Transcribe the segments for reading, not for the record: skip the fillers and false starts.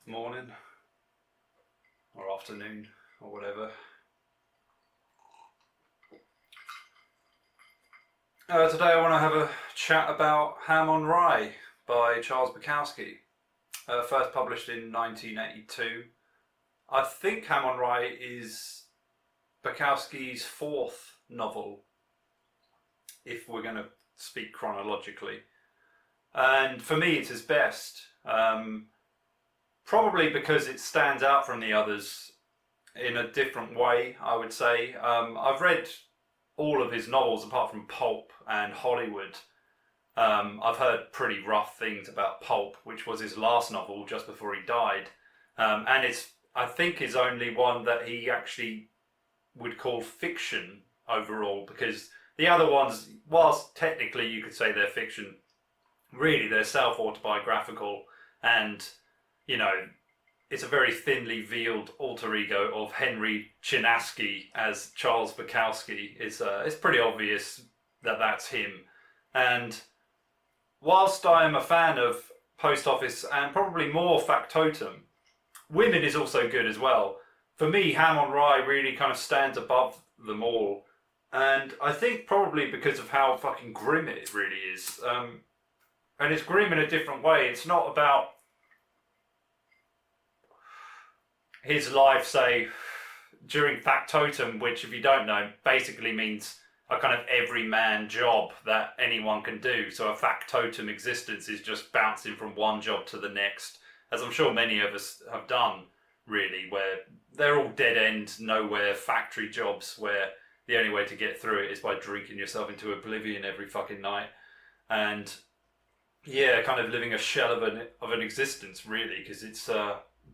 morning or afternoon or whatever. Today I want to have a chat about Ham on Rye by Charles Bukowski, first published in 1982. I think Ham on Rye is Bukowski's fourth novel, if we're going to speak chronologically. And for me it's his best, probably because it stands out from the others in a different way, I would say. I've read all of his novels apart from Pulp and Hollywood. I've heard pretty rough things about Pulp, which was his last novel just before he died. And it's, I think, his only one that he actually would call fiction overall, because the other ones, whilst technically you could say they're fiction, really they're self-autobiographical, and, you know, it's a very thinly veiled alter ego of Henry Chinaski as Charles Bukowski. It's pretty obvious that that's him. And whilst I am a fan of Post Office and probably more Factotum, Women is also good as well. For me, Ham on Rye really kind of stands above them all. And I think probably because of how fucking grim it really is. And it's grim in a different way. It's not about his life, say, during Factotum, which, if you don't know, basically means a kind of everyman job that anyone can do. So a factotum existence is just bouncing from one job to the next, as I'm sure many of us have done, really, where they're all dead-end, nowhere factory jobs where the only way to get through it is by drinking yourself into oblivion every fucking night. And yeah, kind of living a shell of an existence, really, because it's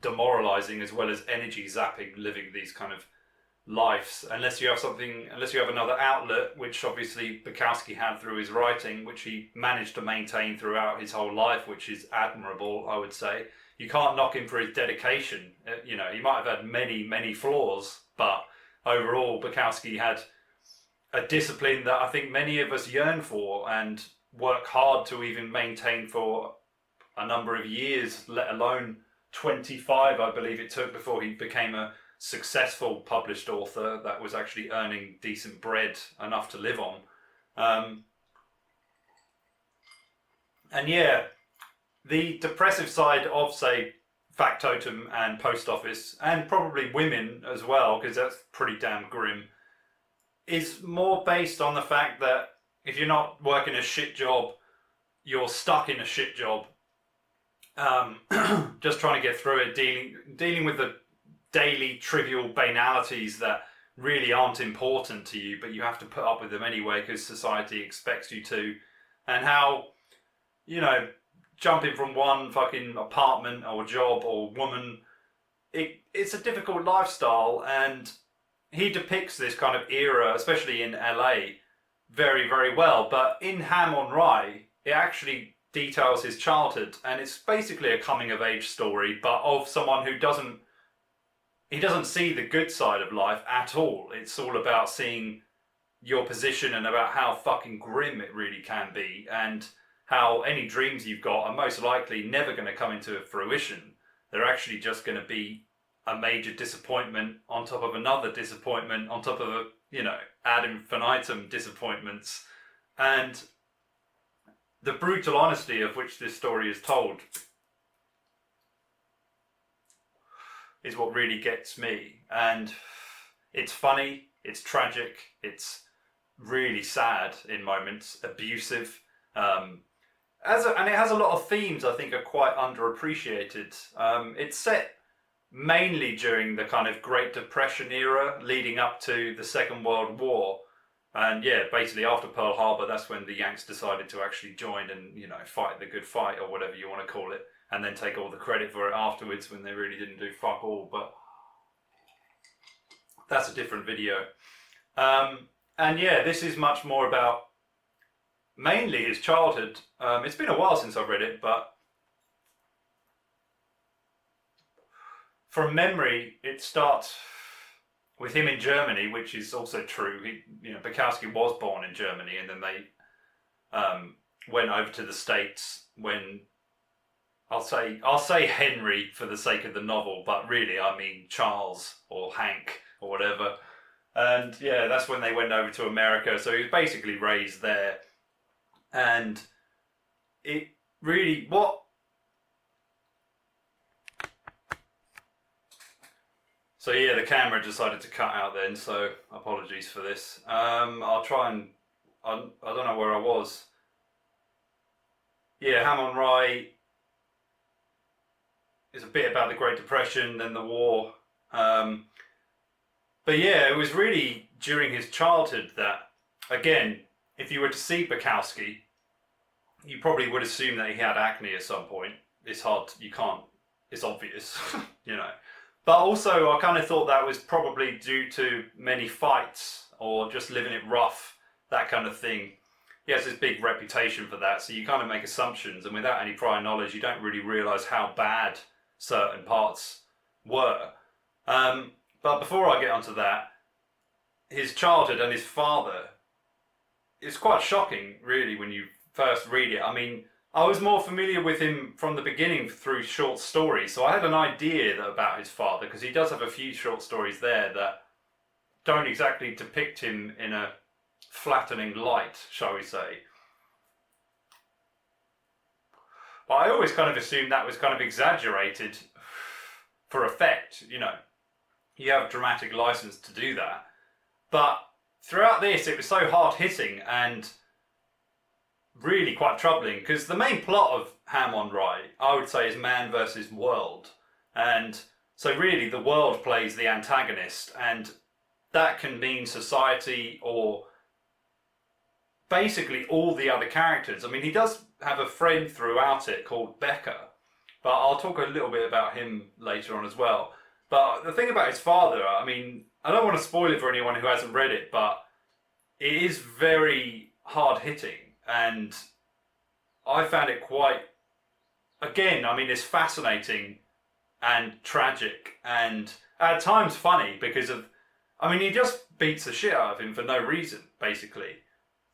demoralizing as well as energy zapping living these kind of lives, unless you have another outlet, which obviously Bukowski had through his writing, which he managed to maintain throughout his whole life, which is admirable, I would say. You can't knock him for his dedication. You know, he might have had many flaws, but overall Bukowski had a discipline that I think many of us yearn for and work hard to even maintain for a number of years, let alone 25, I believe it took, before he became a successful published author that was actually earning decent bread, enough to live on. And yeah, the depressive side of, say, Factotum and Post Office, and probably Women as well, because that's pretty damn grim, is more based on the fact that if you're not working a shit job, you're stuck in a shit job. Just trying to get through it, dealing with the daily trivial banalities that really aren't important to you, but you have to put up with them anyway because society expects you to. And how, you know, jumping from one fucking apartment or job or woman, it's a difficult lifestyle. And he depicts this kind of era, especially in LA, very well. But in Ham on Rye, it actually details his childhood, and it's basically a coming of age story, but of someone who doesn't see the good side of life at all. It's all about seeing your position and about how fucking grim it really can be, and how any dreams you've got are most likely never going to come into fruition. They're actually just going to be a major disappointment on top of another disappointment on top of a, you know, ad infinitum disappointments. And the brutal honesty of which this story is told is what really gets me. And it's funny, it's tragic, it's really sad in moments, abusive, and it has a lot of themes I think are quite underappreciated. It's set mainly during the kind of Great Depression era leading up to the Second World War. And yeah, basically after Pearl Harbor, that's when the Yanks decided to actually join and, you know, fight the good fight, or whatever you want to call it, and then take all the credit for it afterwards when they really didn't do fuck all. But that's a different video. And yeah, this is much more about mainly his childhood. It's been a while since I've read it, but from memory, it starts with him in Germany, which is also true. Bukowski was born in Germany, and then they went over to the States when I'll say Henry for the sake of the novel, but really I mean Charles or Hank or whatever. And yeah, that's when they went over to America. So he was basically raised there, and it really what. So yeah, the camera decided to cut out then. So apologies for this. I'll try and I don't know where I was. Yeah, Hammond Rye is a bit about the Great Depression, then the war. But yeah, it was really during his childhood that, again, if you were to see Bukowski, you probably would assume that he had acne at some point. It's hard, you can't, it's obvious, you know. But also, I kind of thought that was probably due to many fights or just living it rough, that kind of thing. He has this big reputation for that, so you kind of make assumptions, and without any prior knowledge, you don't really realise how bad certain parts were. But before I get onto that, his childhood and his father, it's quite shocking, really, when you first read it. I mean, I was more familiar with him from the beginning through short stories, so I had an idea about his father, because he does have a few short stories there that don't exactly depict him in a flattening light, shall we say. But I always kind of assumed that was kind of exaggerated for effect, you know. You have dramatic license to do that. But throughout this, it was so hard-hitting and really quite troubling, because the main plot of Ham on Rye, I would say, is man versus world. And so really the world plays the antagonist, and that can mean society or basically all the other characters. I mean, he does have a friend throughout it called Becca, but I'll talk a little bit about him later on as well. But the thing about his father, I mean, I don't want to spoil it for anyone who hasn't read it, but it is very hard-hitting, and I found it quite, again, I mean, it's fascinating and tragic and at times funny because of, I mean, he just beats the shit out of him for no reason, basically.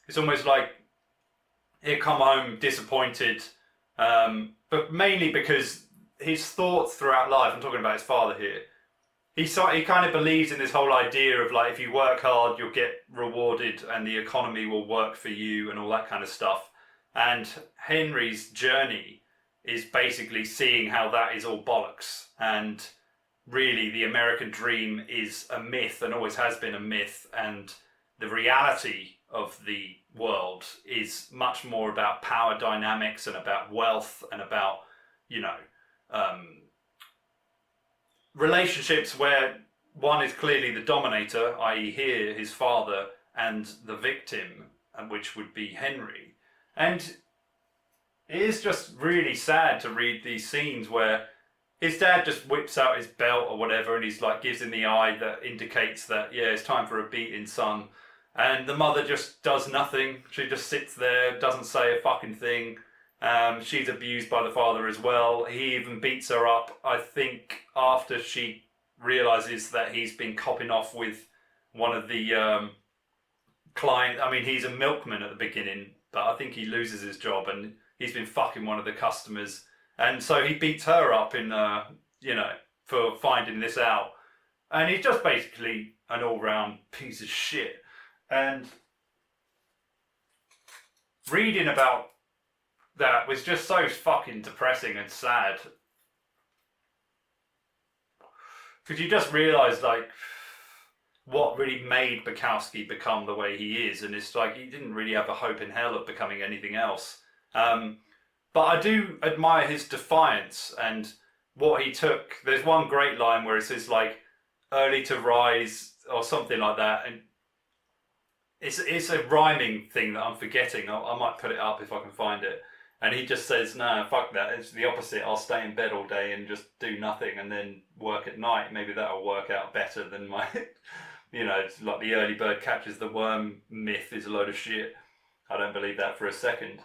It's almost like he'll come home disappointed, but mainly because his thoughts throughout life, I'm talking about his father here, he kind of believes in this whole idea of like, if you work hard, you'll get rewarded and the economy will work for you and all that kind of stuff. And Henry's journey is basically seeing how that is all bollocks. And really the American dream is a myth and always has been a myth. And the reality of the world is much more about power dynamics and about wealth and about, you know, relationships where one is clearly the dominator, i.e. here, his father, and the victim, which would be Henry. And it is just really sad to read these scenes where his dad just whips out his belt or whatever, and he's like, gives him the eye that indicates that, yeah, it's time for a beating, son. And the mother just does nothing. She just sits there, doesn't say a fucking thing. She's abused by the father as well. He even beats her up, I think, after she realises that he's been copping off with one of the clients. I mean, he's a milkman at the beginning, but I think he loses his job and he's been fucking one of the customers. And so he beats her up in, you know, for finding this out. And he's just basically an all-round piece of shit. And reading about that was just so fucking depressing and sad. Because you just realise, like, what really made Bukowski become the way he is. And it's like, he didn't really have a hope in hell of becoming anything else. But I do admire his defiance and what he took. There's one great line where it says, like, early to rise or something like that. And it's a rhyming thing that I'm forgetting. I might put it up if I can find it. And he just says, no, fuck that. It's the opposite. I'll stay in bed all day and just do nothing and then work at night. Maybe that'll work out better than my, you know, it's like the early bird catches the worm myth is a load of shit. I don't believe that for a second.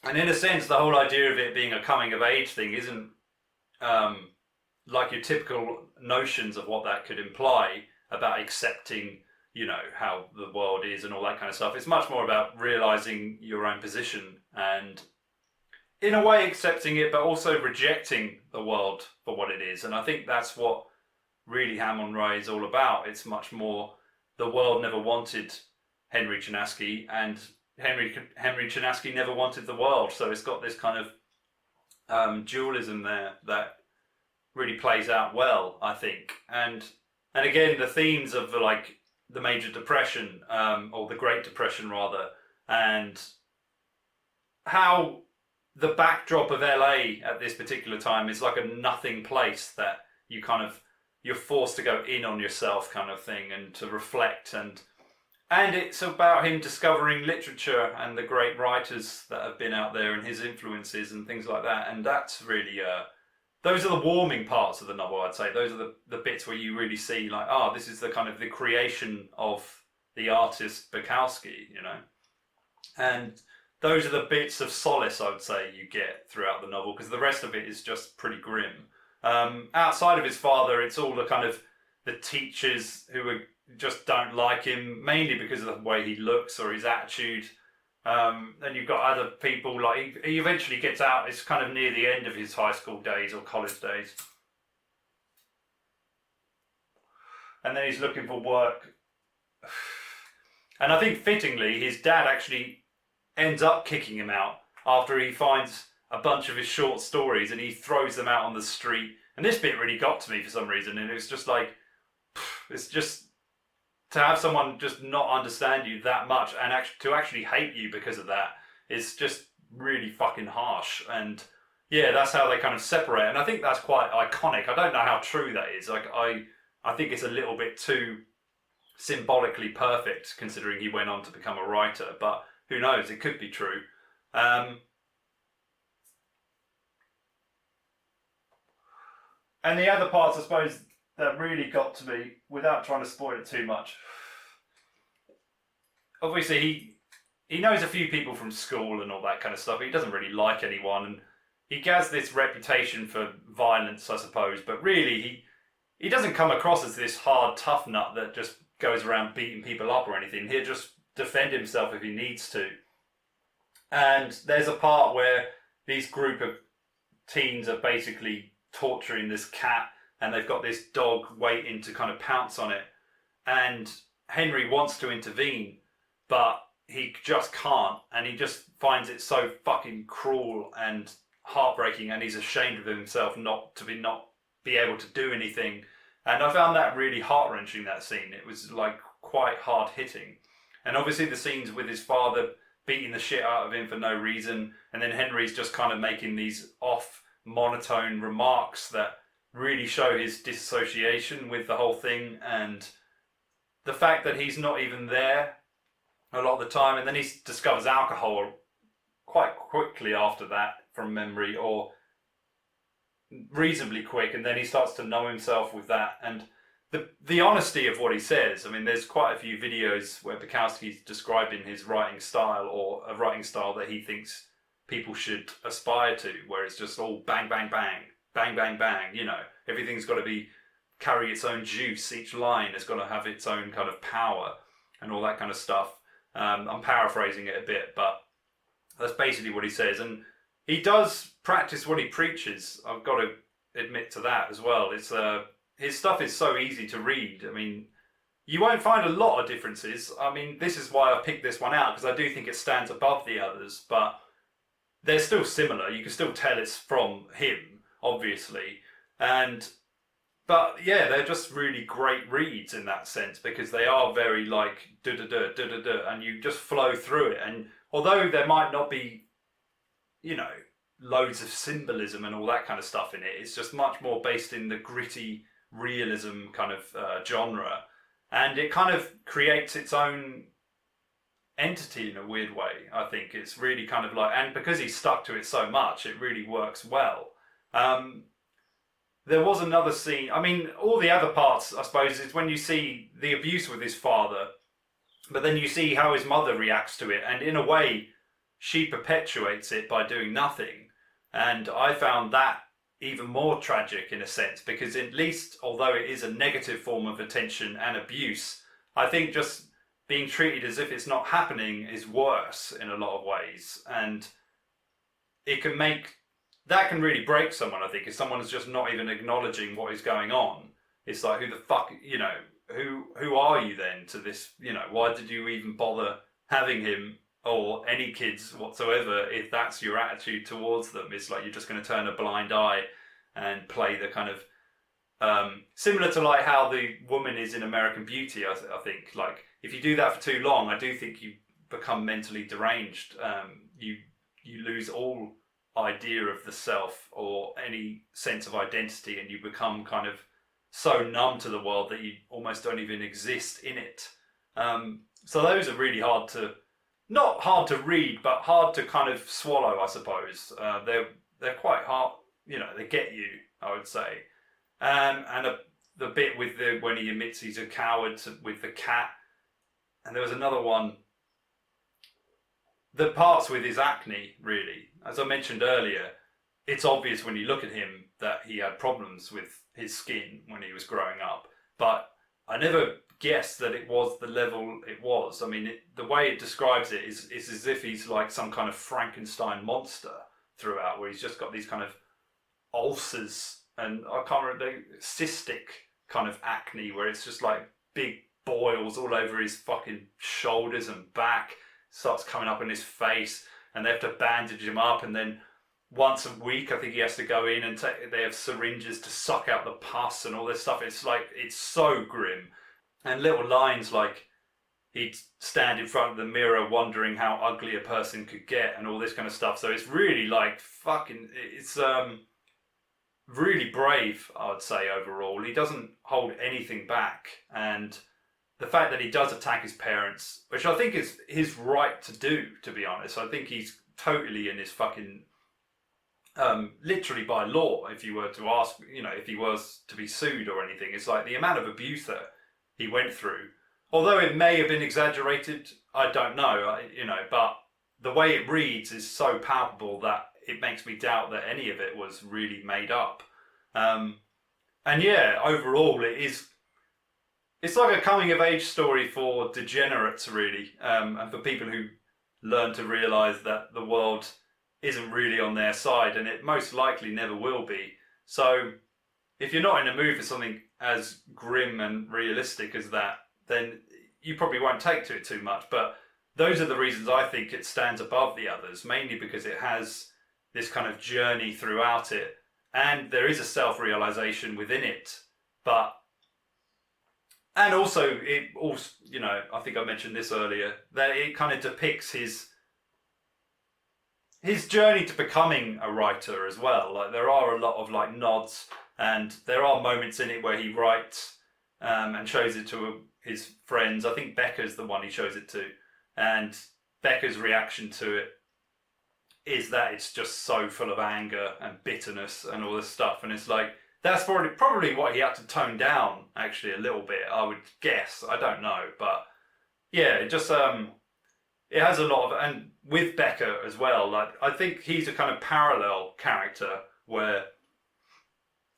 And in a sense, the whole idea of it being a coming of age thing isn't like your typical notions of what that could imply about accepting, you know, how the world is and all that kind of stuff. It's much more about realising your own position and in a way accepting it, but also rejecting the world for what it is. And I think that's what really Hammond Ray is all about. It's much more the world never wanted Henry Chinaski, and Henry Chinaski never wanted the world. So it's got this kind of dualism there that really plays out well, I think. And again, the themes of like the Major Depression, or the Great Depression rather, and how the backdrop of LA at this particular time is like a nothing place that you're forced to go in on yourself kind of thing, and to reflect, and it's about him discovering literature and the great writers that have been out there and his influences and things like that. And that's really those are the warming parts of the novel, I'd say. Those are the bits where you really see like, this is the kind of the creation of the artist Bukowski, you know. And those are the bits of solace, I would say, you get throughout the novel, because the rest of it is just pretty grim. Outside of his father, it's all the kind of the teachers who just don't like him, mainly because of the way he looks or his attitude. And you've got other people, like he eventually gets out, it's kind of near the end of his high school days or college days. And then he's looking for work. And I think fittingly, his dad actually ends up kicking him out after he finds a bunch of his short stories and he throws them out on the street. And this bit really got to me for some reason, and it was just like, it's just to have someone just not understand you that much and to actually hate you because of that is just really fucking harsh. And yeah, that's how they kind of separate, and I think that's quite iconic. I don't know how true that is. Like I think it's a little bit too symbolically perfect, considering he went on to become a writer, but who knows, it could be true. And the other parts, I suppose, that really got to me, without trying to spoil it too much. Obviously, he knows a few people from school and all that kind of stuff. He doesn't really like anyone, and he has this reputation for violence, I suppose. But really, he doesn't come across as this hard, tough nut that just goes around beating people up or anything. He'll just defend himself if he needs to. And there's a part where these group of teens are basically torturing this cat, and they've got this dog waiting to kind of pounce on it. And Henry wants to intervene, but he just can't. And he just finds it so fucking cruel and heartbreaking, and he's ashamed of himself not to be able to do anything. And I found that really heart-wrenching, that scene. It was like quite hard-hitting. And obviously the scenes with his father beating the shit out of him for no reason, and then Henry's just kind of making these off monotone remarks that really show his disassociation with the whole thing, and the fact that he's not even there a lot of the time. And then he discovers alcohol quite quickly after that, from memory, or reasonably quick, and then he starts to know himself with that. And the honesty of what he says, I mean, there's quite a few videos where Bukowski's describing his writing style, or a writing style that he thinks people should aspire to, where it's just all bang, bang, bang, bang, bang, bang, you know, everything's got to carry its own juice, each line has got to have its own kind of power and all that kind of stuff. I'm paraphrasing it a bit, but that's basically what he says. And he does practice what he preaches, I've got to admit to that as well. It's his stuff is so easy to read. I mean, you won't find a lot of differences. I mean, this is why I picked this one out, because I do think it stands above the others, but they're still similar. You can still tell it's from him, obviously. But yeah, they're just really great reads in that sense, because they are very like da-da-da, da-da-da, and you just flow through it. And although there might not be, you know, loads of symbolism and all that kind of stuff in it, it's just much more based in the gritty realism kind of genre. And it kind of creates its own entity in a weird way. I think it's really kind of like, and because he's stuck to it so much, it really works well. There was another scene, I mean, all the other parts, I suppose, is when you see the abuse with his father, but then you see how his mother reacts to it, and in a way, she perpetuates it by doing nothing. And I found that even more tragic in a sense, because at least, although it is a negative form of attention and abuse, I think just being treated as if it's not happening is worse in a lot of ways. And it can make, that can really break someone, I think, if someone is just not even acknowledging what is going on. It's like, who the fuck, you know, who are you then to this, you know, why did you even bother having him or any kids whatsoever if that's your attitude towards them? It's like you're just going to turn a blind eye and play the kind of, similar to like how the woman is in American Beauty, I think, like, if you do that for too long, I do think you become mentally deranged. You lose all idea of the self or any sense of identity, and you become kind of so numb to the world that you almost don't even exist in it. So those are really hard to, not hard to read, but hard to kind of swallow, I suppose. They're quite hard, you know, they get you, I would say. And the bit with when he admits he's a coward with the cat, and there was another one. The parts with his acne, really, as I mentioned earlier, it's obvious when you look at him that he had problems with his skin when he was growing up. But I never guessed that it was the level it was. I mean, the way it describes it is as if he's like some kind of Frankenstein monster throughout, where he's just got these kind of ulcers, and I can't remember, cystic kind of acne, where it's just like big boils all over his fucking shoulders and back, starts coming up in his face, and they have to bandage him up, and then once a week I think he has to go in and they have syringes to suck out the pus and all this stuff. It's like, it's so grim. And little lines like he'd stand in front of the mirror wondering how ugly a person could get and all this kind of stuff. So it's really like fucking, it's really brave, I would say, overall. He doesn't hold anything back, and the fact that he does attack his parents, which I think is his right to do, to be honest. I think he's totally in his fucking, literally by law, if you were to ask, you know, if he was to be sued or anything. It's like the amount of abuse that he went through, although it may have been exaggerated, I don't know, you know, but the way it reads is so palpable that it makes me doubt that any of it was really made up. And yeah, overall it's like a coming of age story for degenerates, really, and for people who learn to realise that the world isn't really on their side, and it most likely never will be. So if you're not in a mood for something as grim and realistic as that, then you probably won't take to it too much. But those are the reasons I think it stands above the others, mainly because it has this kind of journey throughout it, and there is a self-realisation within it. And also, it also, you know, I think I mentioned this earlier, that it kind of depicts his journey to becoming a writer as well. Like, there are a lot of like nods, and there are moments in it where he writes and shows it to his friends. I think Becca's the one he shows it to, and Becca's reaction to it is that it's just so full of anger and bitterness and all this stuff. And it's like, that's probably what he had to tone down, actually, a little bit, I would guess. I don't know, but yeah, it just it has a lot of, and with Becca as well, like, I think he's a kind of parallel character where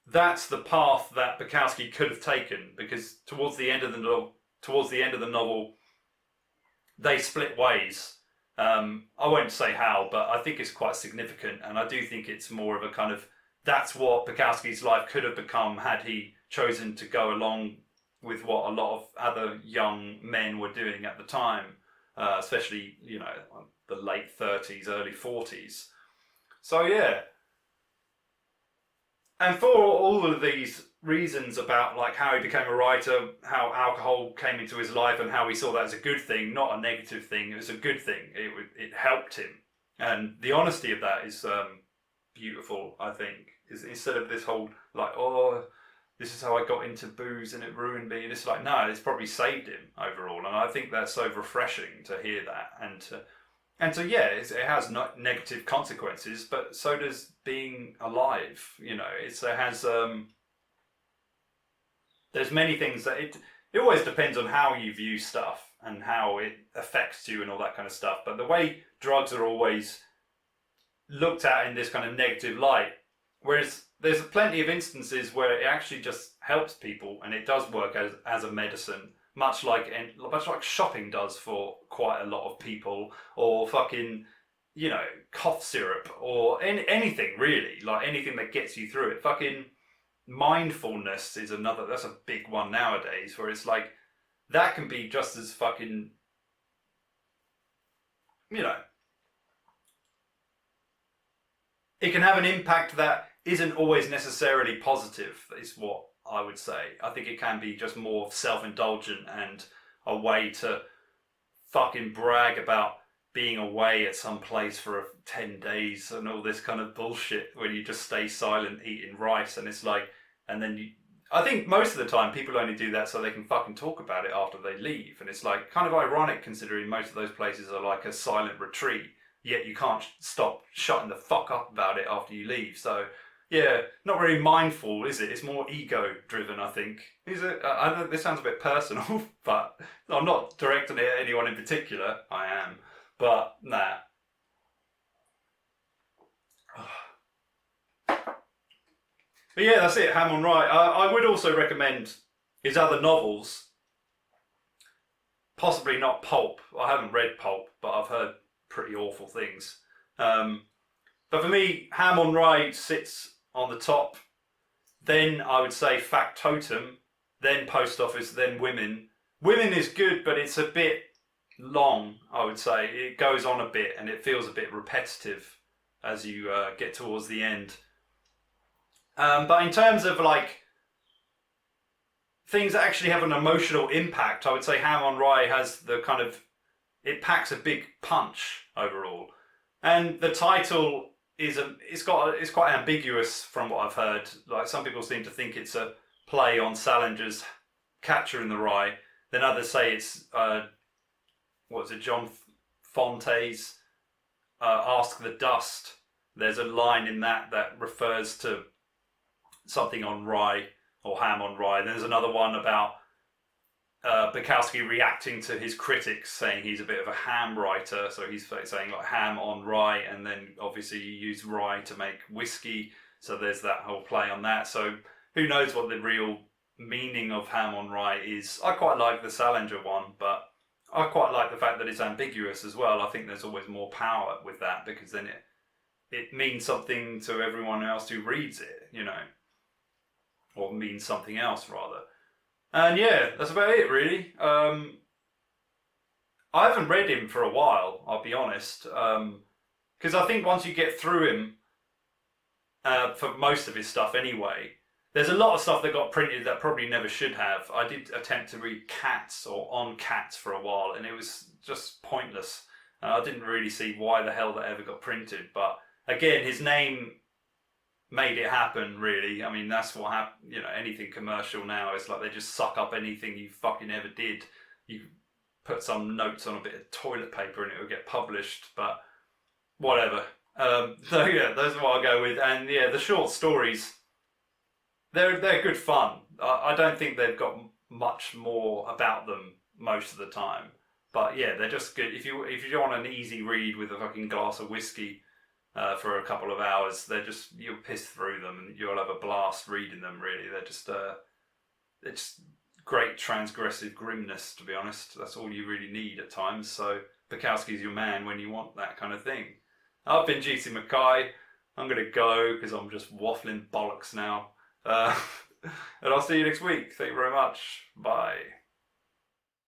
that's the path that Bukowski could have taken, because towards the end of the novel, they split ways. I won't say how, but I think it's quite significant, and I do think it's more of a kind of, that's what Bukowski's life could have become had he chosen to go along with what a lot of other young men were doing at the time, especially, you know, the late 30s, early 40s. So yeah. And for all of these reasons about like how he became a writer, how alcohol came into his life, and how he saw that as a good thing, not a negative thing, it was a good thing. It helped him. And the honesty of that is beautiful, I think. Is instead of this whole like, oh, this is how I got into booze and it ruined me, and it's like, no, it's probably saved him overall. And I think that's so refreshing to hear that, and so yeah, it has not negative consequences, but so does being alive. You know, it has there's many things that it always depends on how you view stuff and how it affects you and all that kind of stuff. But the way drugs are always looked at in this kind of negative light, whereas there's plenty of instances where it actually just helps people and it does work as a medicine, much like shopping does for quite a lot of people, or fucking, you know, cough syrup or anything really, like anything that gets you through it. Fucking mindfulness is another, that's a big one nowadays, where it's like, that can be just as fucking, you know, it can have an impact that isn't always necessarily positive, is what I would say. I think it can be just more self-indulgent and a way to fucking brag about being away at some place for 10 days and all this kind of bullshit where you just stay silent eating rice, and it's like, and then you, I think most of the time people only do that so they can fucking talk about it after they leave, and it's like kind of ironic considering most of those places are like a silent retreat, yet you can't stop shutting the fuck up about it after you leave. So yeah, not really mindful, is it? It's more ego driven, I think. Is it? I know this sounds a bit personal, but I'm not directing it at anyone in particular. I am, but nah. But yeah, that's it. Ham on Rye. I would also recommend his other novels. Possibly not Pulp. I haven't read Pulp, but I've heard pretty awful things. But for me, Ham on Rye sits on the top. Then I would say Factotum, then Post Office, then Women. Women is good, but it's a bit long, I would say. It goes on a bit and it feels a bit repetitive as you get towards the end. But in terms of like things that actually have an emotional impact, I would say Ham on Rye has the kind of, it packs a big punch overall. And the title is it's quite ambiguous from what I've heard. Like some people seem to think it's a play on Salinger's Catcher in the Rye. Then others say it's John Fonte's Ask the Dust. There's a line in that refers to something on rye or ham on rye. Then there's another one about Bukowski reacting to his critics, saying he's a bit of a ham writer, so he's saying like ham on rye, and then obviously you use rye to make whiskey, so there's that whole play on that. So who knows what the real meaning of ham on rye is. I quite like the Salinger one, but I quite like the fact that it's ambiguous as well. I think there's always more power with that, because then it means something to everyone else who reads it, you know, or means something else rather. And yeah, that's about it really. I haven't read him for a while, I'll be honest, because I think once you get through him, for most of his stuff anyway, there's a lot of stuff that got printed that probably never should have. I did attempt to read Cats or On Cats for a while, and it was just pointless. I didn't really see why the hell that ever got printed, but again, his name made it happen, really. I mean, that's what happened. You know, anything commercial now, it's like they just suck up anything you fucking ever did. You put some notes on a bit of toilet paper and it will get published, but whatever. So yeah, those are what I'll go with. And yeah, the short stories, they're good fun. I don't think they've got much more about them most of the time, but yeah, they're just good. If you want an easy read with a fucking glass of whiskey, for a couple of hours, they're just, you'll piss through them and you'll have a blast reading them, really. They're just great transgressive grimness, to be honest. That's all you really need at times. So Bukowski's your man when you want that kind of thing. I've been GC McKay. I'm going to go because I'm just waffling bollocks now. And I'll see you next week. Thank you very much. Bye.